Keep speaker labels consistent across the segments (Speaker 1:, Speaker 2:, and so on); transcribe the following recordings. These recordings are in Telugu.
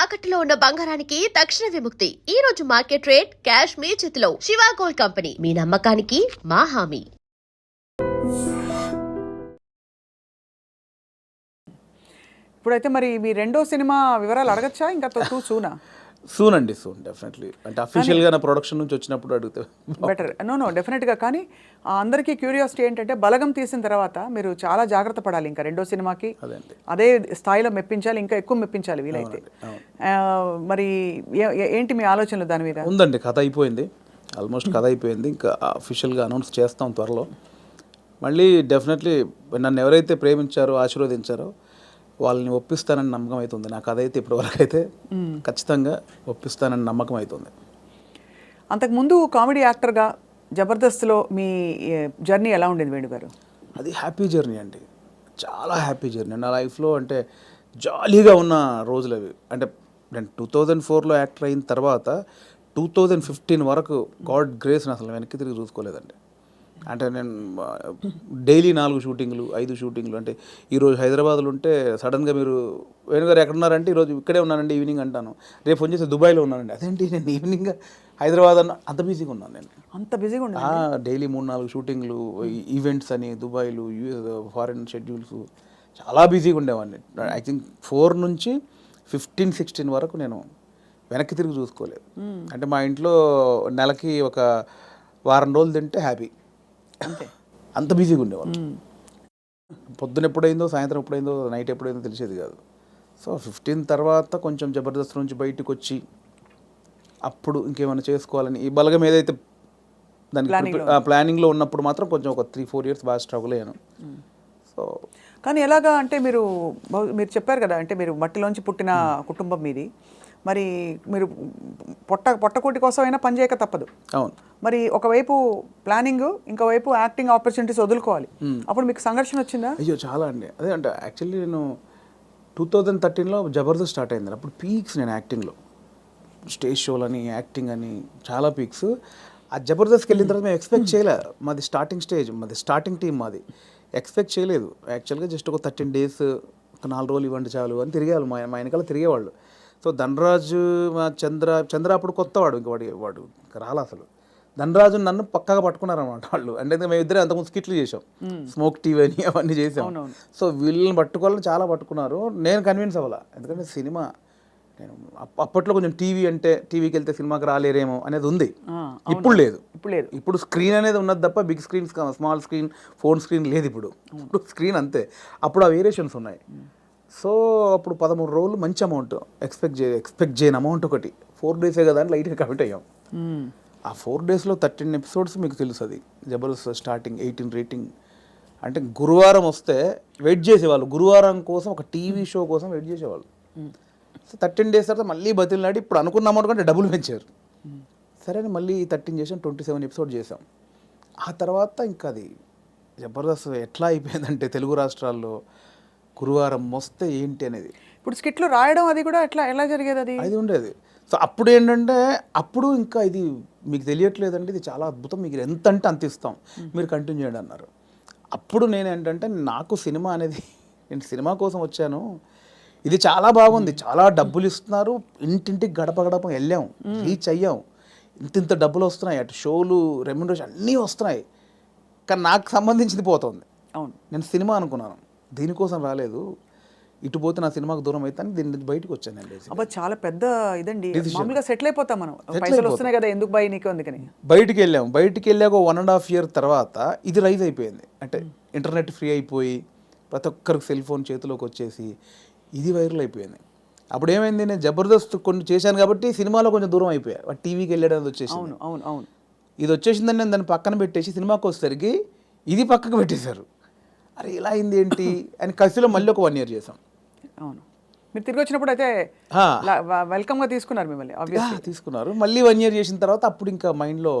Speaker 1: తాకట్టులో ఉన్న బంగారానికి తక్షణ విముక్తి. ఈ రోజు మార్కెట్ రేట్ క్యాష్ మీ చేతిలో. శివ గోల్డ్ కంపెనీ, మీ నమ్మకానికి మా హామీ.
Speaker 2: ఇప్పుడైతే మరి మీ రెండో సినిమా వివరాలు అడగచ్చా? ఇంకా సూనా?
Speaker 3: సూన్ అండి, సూన్ డెఫినెట్లీ. అంటే అఫీషియల్గా నా ప్రొడక్షన్ నుంచి వచ్చినప్పుడు అడిగితే
Speaker 2: బెటర్. నో డెఫినెట్గా. కానీ అందరికీ క్యూరియాసిటీ ఏంటంటే బలగం తీసిన తర్వాత మీరు చాలా జాగ్రత్త పడాలి. ఇంకా రెండో సినిమాకి అదే స్థాయిలో మెప్పించాలి, ఇంకా ఎక్కువ మెప్పించాలి వీలైతే. మరి ఏంటి మీ ఆలోచనలు దాని మీద?
Speaker 3: ఉందండి, కథ అయిపోయింది, ఆల్మోస్ట్ కథ అయిపోయింది. ఇంకా అఫీషియల్గా అనౌన్స్ చేస్తాం త్వరలో. మళ్ళీ డెఫినెట్లీ నన్ను ఎవరైతే ప్రేమించారో, ఆశీర్వదించారో వాళ్ళని ఒప్పిస్తానని నమ్మకం అవుతుంది. నాకు అదైతే ఇప్పటివరకు అయితే ఖచ్చితంగా ఒప్పిస్తానని నమ్మకం అవుతుంది.
Speaker 2: అంతకుముందు కామెడీ యాక్టర్గా జబర్దస్త్లో మీ జర్నీ ఎలా ఉండేది వేణు గారు?
Speaker 3: అది హ్యాపీ జర్నీ అండి, చాలా హ్యాపీ జర్నీ నా లైఫ్లో. అంటే జాలీగా ఉన్న రోజులు అవి. అంటే నేను 2004లో యాక్టర్ అయిన తర్వాత 2015 వరకు గాడ్ గ్రేస్ అసలు వెనక్కి తిరిగి చూసుకోలేదండి. అంటే నేను డైలీ 4 షూటింగ్లు 5 షూటింగ్లు. అంటే ఈరోజు హైదరాబాద్లో ఉంటే సడన్గా మీరు వేణుగారు ఎక్కడున్నారంటే ఈరోజు ఇక్కడే ఉన్నానండి ఈవినింగ్ అంటాను. రేపు ఫోన్ చేసి దుబాయ్లో ఉన్నానండి. అదేంటి నేను ఈవినింగ్ హైదరాబాద్ అంత బిజీగా ఉన్నాను నేను.
Speaker 2: అంత బిజీగా ఉన్నా
Speaker 3: డైలీ 3-4 షూటింగ్లు, ఈవెంట్స్ అని దుబాయ్లు, ఫారిన్ షెడ్యూల్స్, చాలా బిజీగా ఉండేవాడిని. ఐ థింక్ 4 నుంచి 15-16 వరకు నేను వెనక్కి తిరిగి చూసుకోలేదు. అంటే మా ఇంట్లో నెలకి ఒక వారం రోజులు తింటే హ్యాపీ,
Speaker 2: అంతే.
Speaker 3: అంత బిజీగా ఉండేవాళ్ళు. పొద్దున ఎప్పుడైందో, సాయంత్రం ఎప్పుడైందో, నైట్ ఎప్పుడైందో తెలిసేది కాదు. సో 15 తర్వాత కొంచెం జబర్దస్త్ నుంచి బయటకు వచ్చి అప్పుడు ఇంకేమైనా చేసుకోవాలని ఈ బలగం ఏదైతే దానికి ప్లానింగ్లో ఉన్నప్పుడు మాత్రం కొంచెం ఒక 3-4 ఇయర్స్ బాగా స్ట్రగుల్ అయ్యాను. సో
Speaker 2: కానీ ఎలాగా అంటే మీరు చెప్పారు కదా, అంటే మీరు మట్టిలోంచి పుట్టిన కుటుంబం మీది. మరి మీరు పొట్టకూటి కోసం అయినా పని చేయక తప్పదు.
Speaker 3: అవును.
Speaker 2: మరి ఒకవైపు ప్లానింగ్, ఇంకోవైపు యాక్టింగ్ ఆపర్చునిటీస్ వదులుకోవాలి. అప్పుడు మీకు సంఘర్షణ వచ్చిందా?
Speaker 3: అయ్యో చాలా అండి. అదే అంటే యాక్చువల్లీ నేను 2013లో జబర్దస్త్ స్టార్ట్ అయింది. అప్పుడు పీక్స్ నేను యాక్టింగ్లో, స్టేజ్ షోలని, యాక్టింగ్ అని చాలా పీక్స్. ఆ జబర్దస్త్కి వెళ్ళిన తర్వాత మేము ఎక్స్పెక్ట్ చేయలే. మాది స్టార్టింగ్ స్టేజ్, మాది స్టార్టింగ్ టీం, మాది ఎక్స్పెక్ట్ చేయలేదు. యాక్చువల్గా జస్ట్ ఒక 13 days, ఒక 4 రోజులు ఇవ్వండి చాలు అని తిరిగేవాళ్ళు, మా వెనకాల తిరిగేవాళ్ళు. సో ధనరాజు, మా చంద్ర అప్పుడు కొత్తవాడు, ఇంక వాడు రాలా అసలు. ధనరాజు నన్ను పక్కగా పట్టుకున్నారన్నమాట వాళ్ళు. అంటే మేము ఇద్దరే అంతకుముందు స్కిట్లు చేసాం, స్మోక్ టీవీ అని అవన్నీ చేసాం. సో వీళ్ళని పట్టుకోవాలని చాలా పట్టుకున్నారు. నేను కన్విన్స్ అవ్వాల, ఎందుకంటే సినిమా నేను అప్పట్లో కొంచెం టీవీకి వెళ్తే సినిమాకి రాలేరేమో అనేది ఉంది. ఇప్పుడు లేదు. ఇప్పుడు స్క్రీన్ అనేది ఉన్నది తప్ప big screen, small screen, phone screen లేదు. ఇప్పుడు స్క్రీన్ అంతే. అప్పుడు ఆ వేరియేషన్స్ ఉన్నాయి. సో అప్పుడు 13 రోజులు మంచి అమౌంట్ ఎక్స్పెక్ట్ చేయని అమౌంట్ ఒకటి. 4 days కదా అని లైట్గా కమిట్ అయ్యాం. ఆ 4 daysలో 13 episodes మీకు తెలుసు. అది జబర్దస్త్ స్టార్టింగ్ 18 రేటింగ్. అంటే గురువారం వస్తే వెయిట్ చేసేవాళ్ళు, గురువారం కోసం ఒక టీవీ షో కోసం వెయిట్ చేసేవాళ్ళు. సో 13 days తర్వాత మళ్ళీ బతిలాడి ఇప్పుడు అనుకున్న అమౌంట్ కంటే డబ్బులు పెంచారు. సరే అని మళ్ళీ 13 చేసాం, 27 episodes చేసాం. ఆ తర్వాత ఇంకా అది జబర్దస్త్ ఎట్లా అయిపోయిందంటే తెలుగు రాష్ట్రాల్లో గురువారం వస్తే ఏంటి అనేది.
Speaker 2: ఇప్పుడు స్కిట్లు రాయడం అది కూడా ఎలా జరిగేది?
Speaker 3: అది ఉండేది. సో అప్పుడు ఏంటంటే అప్పుడు ఇంకా ఇది మీకు తెలియట్లేదండి, ఇది చాలా అద్భుతం, మీకు ఎంత అంటే అంత ఇస్తాం, మీరు కంటిన్యూ చేయండి అన్నారు. అప్పుడు నేను ఏంటంటే నాకు సినిమా అనేది, నేను సినిమా కోసం వచ్చాను, ఇది చాలా బాగుంది, చాలా డబ్బులు ఇస్తున్నారు, ఇంటింటికి గడప గడప వెళ్ళాం, రీచ్ అయ్యాం, ఇంత డబ్బులు వస్తున్నాయి, అటు షోలు, రెమ్యునరేషన్ అన్నీ వస్తున్నాయి, కానీ నాకు సంబంధించింది పోతుంది.
Speaker 2: అవును,
Speaker 3: నేను సినిమా అనుకున్నాను, దీనికోసం రాలేదు, ఇటు పోతే నా సినిమాకు దూరం అవుతాను, దీని బయటకు వచ్చాను అండి.
Speaker 2: అబ్బా చాలా పెద్ద ఇదండి. మామూలుగా సెటిల్ అయిపోతాం మనం, పైసలు వస్తున్నాయి కదా, ఎందుకు బై నీకు అందుకని
Speaker 3: బయటికి వెళ్ళాక 1.5 year తర్వాత ఇది రైజ్ అయిపోయింది. అంటే ఇంటర్నెట్ ఫ్రీ అయిపోయి ప్రతి ఒక్కరికి సెల్ ఫోన్ చేతిలోకి వచ్చేసి ఇది వైరల్ అయిపోయింది. అప్పుడు ఏమైంది, నేను జబర్దస్త్ కొన్ని చేశాను కాబట్టి సినిమాలో కొంచెం దూరం అయిపోయా, టీవీకి వెళ్ళడం వచ్చేసి.
Speaker 2: అవును
Speaker 3: ఇది వచ్చేసిందని నేను దాన్ని పక్కన పెట్టేసి సినిమాకి వచ్చేసరికి ఇది పక్కకు పెట్టేశారు. అరే ఇలా అయింది ఏంటి అని కసిలో మళ్ళీ ఒక 1 year చేసాం.
Speaker 2: అవును, మీరు తిరిగి వచ్చినప్పుడు అయితే వెల్కమ్గా తీసుకున్నారు మిమ్మల్ని,
Speaker 3: తీసుకున్నారు. మళ్ళీ 1 year చేసిన తర్వాత అప్పుడు ఇంకా మైండ్లో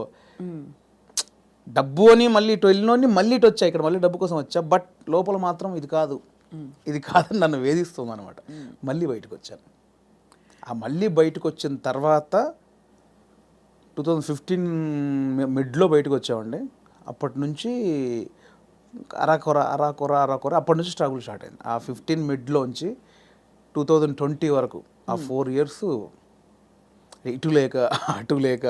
Speaker 3: డబ్బు అని మళ్ళీ ఇటు వెళ్ళినోని మళ్ళీ ఇటు వచ్చా, ఇక్కడ మళ్ళీ డబ్బు కోసం వచ్చా, బట్ లోపల మాత్రం ఇది కాదని నన్ను వేధిస్తుంది అనమాట. మళ్ళీ బయటకు వచ్చాను. ఆ మళ్ళీ బయటకు వచ్చిన తర్వాత 2015 మిడ్లో బయటకు వచ్చామండి. అప్పటి నుంచి అరాకొర అప్పటి నుంచి స్ట్రగుల్ స్టార్ట్ అయింది. ఆ 15 మిడ్లోంచి 2020 వరకు ఆ 4 ఇయర్స్ ఇటు లేక అటు లేక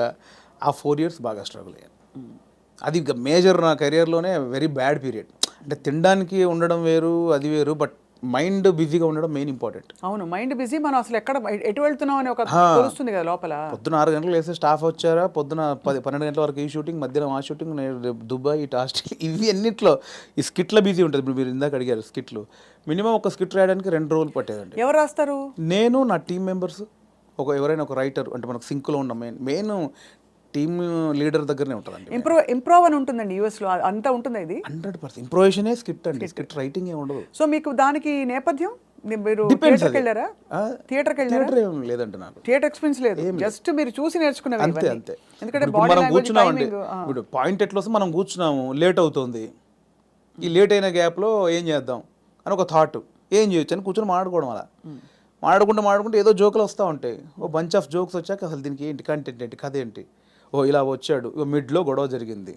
Speaker 3: ఆ 4 ఇయర్స్ బాగా స్ట్రగుల్ అయ్యాను. అది మేజర్ నా కెరియర్లోనే వెరీ బ్యాడ్ పీరియడ్. అంటే తినడానికి ఉండడం వేరు, అది వేరు, బట్ మైండ్ బిజీగా ఉండడం మెయిన్ ఇంపార్టెంట్.
Speaker 2: అవును, మైండ్ బిజీ. మనం అసలు ఎటు వెళ్తున్నాం అని ఒక తెలుస్తుంది కదా లోపల.
Speaker 3: పొద్దున 6 గంటలకు వేస్తే స్టాఫ్ వచ్చారా, పొద్దున 12 గంటల వరకు ఈ షూటింగ్, మధ్యాహ్నం ఆ షూటింగ్, దుబాయ్, ఇటు ఆస్ట్రేలియా, ఇవి అన్నిట్లో ఈ స్కిట్ల బిజీ ఉంటుంది. ఇప్పుడు మీరు ఇందాక అడిగారు స్కిట్లు, మినిమం ఒక స్కిట్ రాయడానికి 2 రోజులు పట్టేదండి.
Speaker 2: ఎవరు రాస్తారు?
Speaker 3: నేను, నా టీం మెంబర్స్, ఎవరైనా ఒక రైటర్, అంటే మనకు సింక్లో ఉన్న మెయిన్ టీమ్ లీడర్ దగ్గరనే ఉంటుందండి.
Speaker 2: ఇంప్రూవ్ అని ఉంటుందండి యూఎస్ లో, అంతా ఉంటుంది ఇది.
Speaker 3: 100% ఇంప్రొవేషనే స్క్రిప్ట్ అండి, స్క్రిప్ట్ రైటింగ్ ఏ ఉండదు.
Speaker 2: సో మీకు దానికి నేపథ్యం, మీరు
Speaker 3: Depends
Speaker 2: థియేటర్కి
Speaker 3: అది.
Speaker 2: వెళ్ళారా? థియేటర్కి వెళ్ళారా?
Speaker 3: థియేటర్ ఏం లేదండి నాకు.
Speaker 2: థియేటర్ ఎక్స్పీరియన్స్ లేదు, జస్ట్ మీరు చూసి నేర్చుకున్నవి
Speaker 3: అంతే
Speaker 2: ఇవన్నీ.
Speaker 3: అంతే.
Speaker 2: ఎందుకంటే
Speaker 3: ఇప్పుడు
Speaker 2: బాడీ
Speaker 3: మనం
Speaker 2: లాంగ్వేజ్,
Speaker 3: కూర్చున్నామండి,
Speaker 2: టైమింగ్.
Speaker 3: ఇప్పుడు పాయింట్ ఎట్లా వస్తే మనం కూర్చున్నాము, లేట్ అవుతుంది, ఈ లేట్ అయిన గ్యాప్లో ఏం చేద్దాం అని ఒక థాట్, ఏం చేయొచ్చు అని కూర్చొని మాట్లాడుకోవడం. అలా మాట్లాడుకుంటే ఏదో జోకులు వస్తూ ఉంటాయి. ఓ బంచ్ ఆఫ్ జోక్స్ వచ్చాక అసలు దీనికి ఏంటి కంటెంట్ ఏంటి, కథ ఏంటి, ఓ ఇలా వచ్చాడు, ఓ మిడ్లో గొడవ జరిగింది,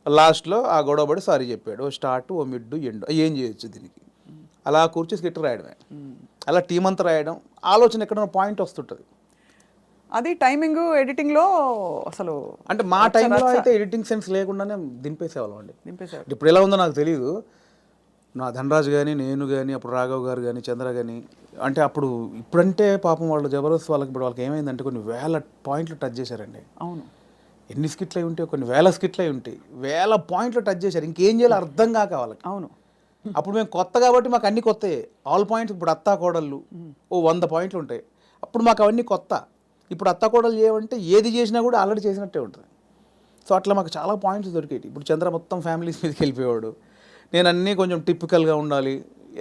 Speaker 3: లాస్ట్లో ఆ గొడవ పడి సారీ చెప్పాడు, ఓ స్టార్ట్, ఓ మిడ్, ఎండ్, ఏం చేయొచ్చు దీనికి, అలా కూర్చి స్కిట్ రాయడమే. అలా టీం అంతా రాయడం, ఆలోచన ఎక్కడైనా పాయింట్ వస్తుంటుంది.
Speaker 2: అది టైమింగ్ ఎడిటింగ్ లో అసలు
Speaker 3: అంటే మా టైంలో అయితే ఎడిటింగ్ సెన్స్ లేకుండానే దింపేసేవాళ్ళం అండి.
Speaker 2: నింపేశారు.
Speaker 3: ఇప్పుడు ఎలా ఉందో నాకు తెలియదు. నా ధనరాజు కానీ, నేను కానీ, అప్పుడు రాఘవ్ గారు కానీ, చంద్ర కానీ, అంటే అప్పుడు ఇప్పుడంటే పాపం వాళ్ళు జబర్దస్త్ వాళ్ళకి ఇప్పుడు వాళ్ళకి ఏమైందంటే కొన్ని వేల పాయింట్లు టచ్ చేశారండి.
Speaker 2: అవును,
Speaker 3: ఎన్ని స్కిట్లు అయి ఉంటాయి, కొన్ని వేల స్కిట్లు అయి ఉంటాయి, వేల పాయింట్లు టచ్ చేశారు. ఇంకేం చేయాలో అర్థం కాక వాళ్ళకి.
Speaker 2: అవును.
Speaker 3: అప్పుడు మేము కొత్త కాబట్టి మాకు అన్ని కొత్తయే, ఆల్ పాయింట్స్. ఇప్పుడు అత్తా కోడళ్ళు ఓ 100 పాయింట్లు ఉంటాయి, అప్పుడు మాకు అవన్నీ కొత్త. ఇప్పుడు అత్తా కోడలు చేయమంటే ఏది చేసినా కూడా ఆల్రెడీ చేసినట్టే ఉంటుంది. సో అట్లా మాకు చాలా పాయింట్స్ దొరికేవి. ఇప్పుడు చంద్ర మొత్తం ఫ్యామిలీస్ మీదకి వెళ్ళిపోయేవాడు, నేను అన్నీ కొంచెం టిపికల్గా ఉండాలి,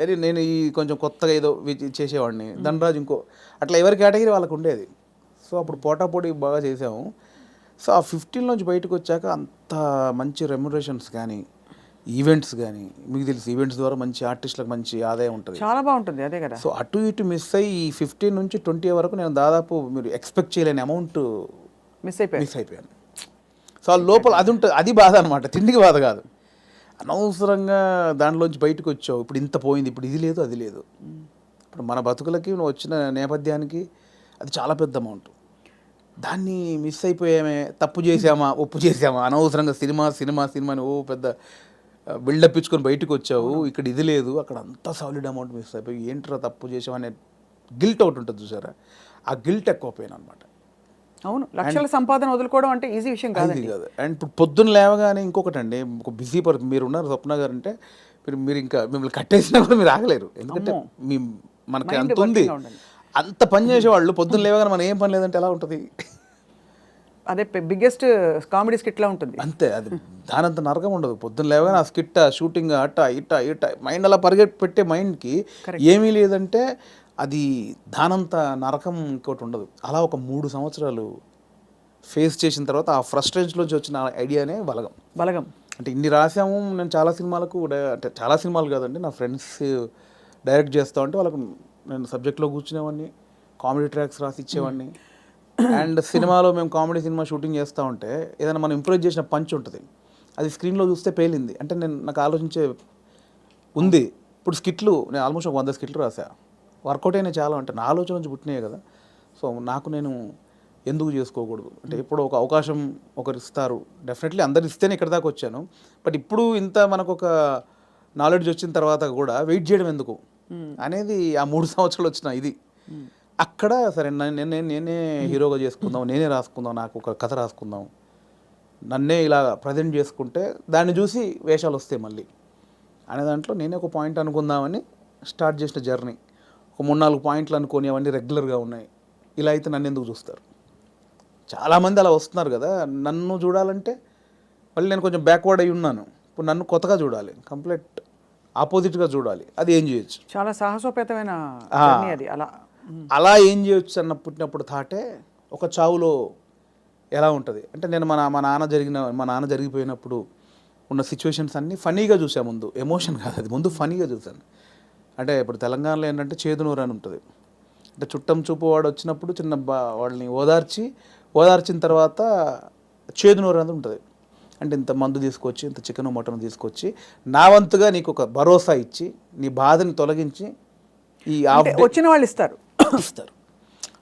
Speaker 3: అరే నేను ఈ కొంచెం కొత్తగా ఏదో చేసేవాడిని, ధనరాజు ఇంకో, అట్లా ఎవరి కేటగిరీ వాళ్ళకు ఉండేది. సో అప్పుడు పోటాపోటీ బాగా చేసాము. సో ఆ 15 నుంచి బయటకు వచ్చాక అంత మంచి రెమ్యునరేషన్స్ కానీ, ఈవెంట్స్ కానీ, మీకు తెలుసు ఈవెంట్స్ ద్వారా మంచి ఆర్టిస్టులకు మంచి ఆదాయం ఉంటుంది,
Speaker 2: చాలా బాగుంటుంది. అదే కదా.
Speaker 3: సో అటు ఇటు మిస్ అయ్యి ఈ 15 నుంచి 20 వరకు నేను దాదాపు మీరు ఎక్స్పెక్ట్ చేయలేని అమౌంట్
Speaker 2: మిస్ అయిపోయాను.
Speaker 3: సో ఆ లోపల అది ఉంటుంది, అది బాధ అనమాట, తిండికి బాధ కాదు. అనవసరంగా దాంట్లోంచి బయటకు వచ్చావు, ఇప్పుడు ఇంత పోయింది, ఇప్పుడు ఇది లేదు అది లేదు. ఇప్పుడు మన బతుకులకి నువ్వు వచ్చిన నేపథ్యానికి అది చాలా పెద్ద అమౌంట్. దాన్ని మిస్ అయిపోయామే, తప్పు చేసామా, ఒప్పు చేసామా, అనవసరంగా సినిమాని ఓ పెద్ద బిల్డప్ ఇచ్చుకొని బయటకు వచ్చావు, ఇక్కడ ఇది లేదు, అక్కడ అంతా సాలిడ్ అమౌంట్ మిస్ అయిపోయి ఏంట్రా తప్పు చేసామనే గిల్ట్ ఒకటి ఉంటుంది చూసారా, ఆ గిల్ట్ ఎక్కువ పోయాను అనమాట.
Speaker 2: అవును, లక్షల సంపాదన వదులుకోవడం అంటే ఈజీ విషయం కాదు.
Speaker 3: అండ్ ఇప్పుడు పొద్దున్న లేవగానే ఇంకొకటి అండి, ఒక బిజీ మీరు ఉన్నారు స్వప్న గారు అంటే, మీరు ఇంకా మిమ్మల్ని కట్టేసినా కూడా మీరు ఆగలేరు. ఎందుకంటే మనకి అంత ఉంది, అంత పని చేసేవాళ్ళు పొద్దున్న లేవగానే మనం ఏం పని లేదంటే ఎలా ఉంటుంది.
Speaker 2: అదే బిగ్గెస్ట్ కామెడీ స్కిట్లా ఉంటుంది.
Speaker 3: అంతే, అది దానంత నరకం ఉండదు. పొద్దున్న లేవగానే ఆ స్కిట్, షూటింగ్, అట్ట ఇట్ట మైండ్ అలా పెట్టే మైండ్కి ఏమీ లేదంటే అది దానంత నరకం ఇంకోటి ఉండదు. అలా ఒక 3 సంవత్సరాలు ఫేస్ చేసిన తర్వాత ఆ ఫ్రస్ట్రేషన్లోంచి వచ్చిన ఐడియానే బలగం. అంటే ఇన్ని రాసాము, నేను చాలా సినిమాలకు, అంటే చాలా సినిమాలు కాదండి, నా ఫ్రెండ్స్ డైరెక్ట్ చేస్తా ఉంటే వాళ్ళకు నేను సబ్జెక్ట్లో కూర్చునేవాడిని, కామెడీ ట్రాక్స్ రాసి ఇచ్చేవాడిని. అండ్ సినిమాలో మేము కామెడీ సినిమా షూటింగ్ చేస్తూ ఉంటే ఏదైనా మనం ఇంప్రూవ్ చేసిన పంచ్ ఉంటుంది, అది స్క్రీన్లో చూస్తే పేలింది అంటే నాకు ఆలోచించే ఉంది. ఇప్పుడు స్కిట్లు నేను ఆల్మోస్ట్ 100 స్కిట్లు రాసా, వర్కౌట్ అయినా చాలా, అంటే నా ఆలోచన నుంచి పుట్టినాయి కదా. సో నాకు నేను ఎందుకు చేసుకోకూడదు, అంటే ఎప్పుడో ఒక అవకాశం ఒకరు ఇస్తారు, డెఫినెట్లీ అందరు ఇస్తేనే ఇక్కడ దాకా వచ్చాను. బట్ ఇప్పుడు ఇంత మనకు ఒక నాలెడ్జ్ వచ్చిన తర్వాత కూడా వెయిట్ చేయడం ఎందుకు అనేది ఆ 3 సంవత్సరాలు వచ్చిన ఇది. అక్కడ సరే నేనే హీరోగా చేసుకుందాం, నేనే రాసుకుందాం, నాకు ఒక కథ రాసుకుందాం, నన్నే ఇలా ప్రజెంట్ చేసుకుంటే దాన్ని చూసి వేషాలు వస్తాయి మళ్ళీ అనే దాంట్లో నేనే ఒక పాయింట్ అనుకుందామని స్టార్ట్ చేసిన జర్నీ. ఒక 3-4 పాయింట్లు అనుకొని అవన్నీ రెగ్యులర్గా ఉన్నాయి. ఇలా అయితే నన్ను ఎందుకు చూస్తారు, చాలామంది అలా వస్తున్నారు కదా. నన్ను చూడాలంటే మళ్ళీ నేను కొంచెం బ్యాక్వర్డ్ అయి ఉన్నాను, ఇప్పుడు నన్ను కొత్తగా చూడాలి, కంప్లీట్ ఆపోజిట్గా చూడాలి, అది ఏం చేయొచ్చు.
Speaker 2: చాలా సాహసోపేతమైన జర్నీ అది.
Speaker 3: అలా ఏం చేయొచ్చు అన్న పుట్టినప్పుడు థాటే ఒక చావులో ఎలా ఉంటుంది అంటే, నేను మా నాన్న జరిగిపోయినప్పుడు ఉన్న సిచ్యువేషన్స్ అన్నీ ఫనీగా చూసాను. ముందు ఎమోషన్ కాదు, అది ముందు ఫనీగా చూశాను. అంటే ఇప్పుడు తెలంగాణలో ఏంటంటే చేదునూరు అని ఉంటుంది, అంటే చుట్టం చూపు వాడు వచ్చినప్పుడు వాళ్ళని ఓదార్చిన తర్వాత చేదునూరు అనేది ఉంటుంది. అంటే ఇంత మందు తీసుకొచ్చి, ఇంత చికెన్ మటన్ తీసుకొచ్చి నా వంతుగా నీకు ఒక భరోసా ఇచ్చి నీ బాధని తొలగించి ఈ
Speaker 2: వచ్చిన వాళ్ళు ఇస్తారు.